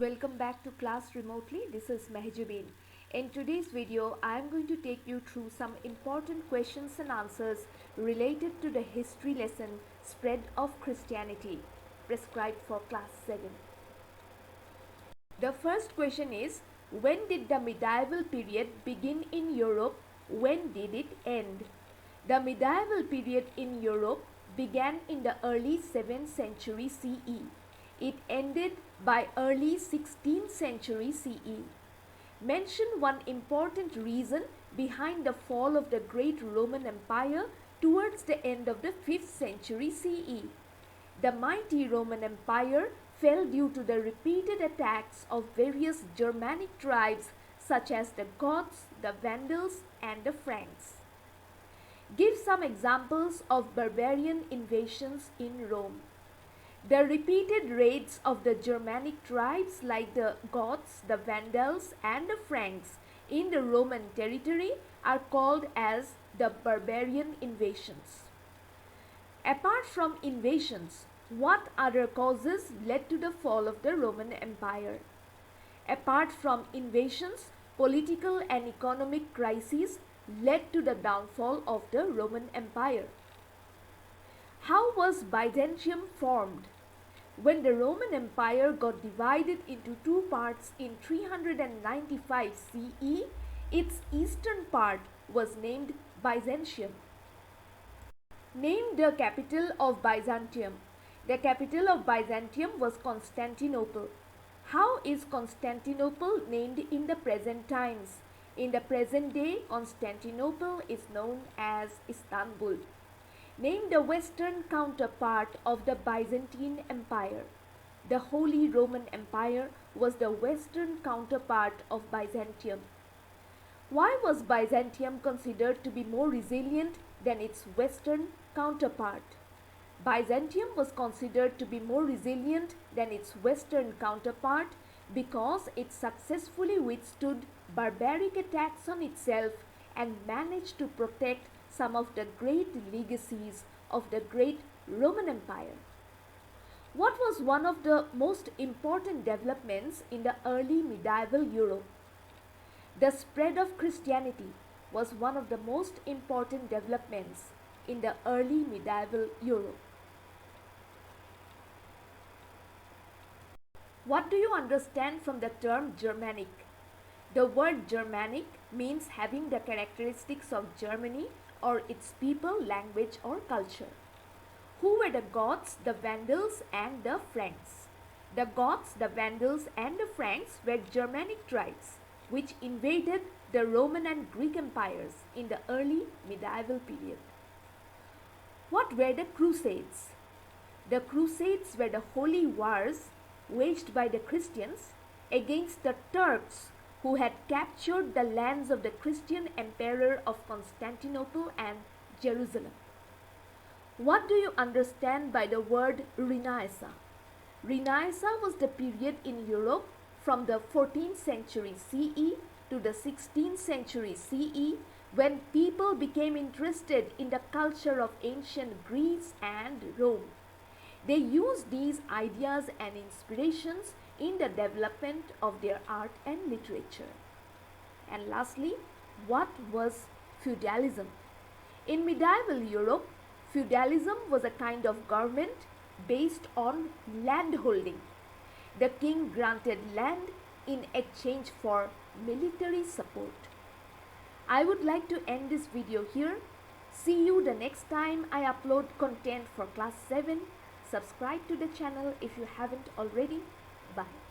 Welcome back to class remotely. This is Mehjabeen. In today's video, I am going to take you through some important questions and answers related to the history lesson Spread of Christianity, prescribed for class 7. The first question is, when did the medieval period begin in Europe? When did it end? The medieval period in Europe began in the early 7th century CE. It ended by early 16th century CE. Mention one important reason behind the fall of the great Roman Empire towards the end of the 5th century CE. The mighty Roman Empire fell due to the repeated attacks of various Germanic tribes such as the Goths, the Vandals, and the Franks. Give some examples of barbarian invasions in Rome. The repeated raids of the Germanic tribes like the Goths, the Vandals, and the Franks in the Roman territory are called as the barbarian invasions. Apart from invasions, what other causes led to the fall of the Roman Empire? Apart from invasions, political and economic crises led to the downfall of the Roman Empire. How was Byzantium formed? When the Roman Empire got divided into two parts in 395 CE, its eastern part was named Byzantium. Name the capital of Byzantium. The capital of Byzantium was Constantinople. How is Constantinople named in the present times? In the present day, Constantinople is known as Istanbul. Name the western counterpart of the Byzantine Empire. The Holy Roman Empire was the western counterpart of Byzantium. Why was Byzantium considered to be more resilient than its western counterpart? Byzantium was considered to be more resilient than its western counterpart because it successfully withstood barbaric attacks on itself and managed to protect some of the great legacies of the great Roman Empire. What was one of the most important developments in the early medieval Europe? The spread of Christianity was one of the most important developments in the early medieval Europe. What do you understand from the term Germanic? The word Germanic means having the characteristics of Germany or its people, language, or culture. Who were the Goths, the Vandals, and the Franks? The Goths, the Vandals, and the Franks were Germanic tribes which invaded the Roman and Greek empires in the early medieval period. What were the Crusades? The Crusades were the holy wars waged by the Christians against the Turks who had captured the lands of the Christian emperor of Constantinople and Jerusalem. What do you understand by the word Renaissance? Renaissance was the period in Europe from the 14th century CE to the 16th century CE when people became interested in the culture of ancient Greece and Rome. They used these ideas and inspirations in the development of their art and literature. And lastly, what was feudalism? In medieval Europe, feudalism was a kind of government based on landholding. The king granted land in exchange for military support. I would like to end this video here. See you the next time I upload content for class 7. Subscribe to the channel if you haven't already. Bye.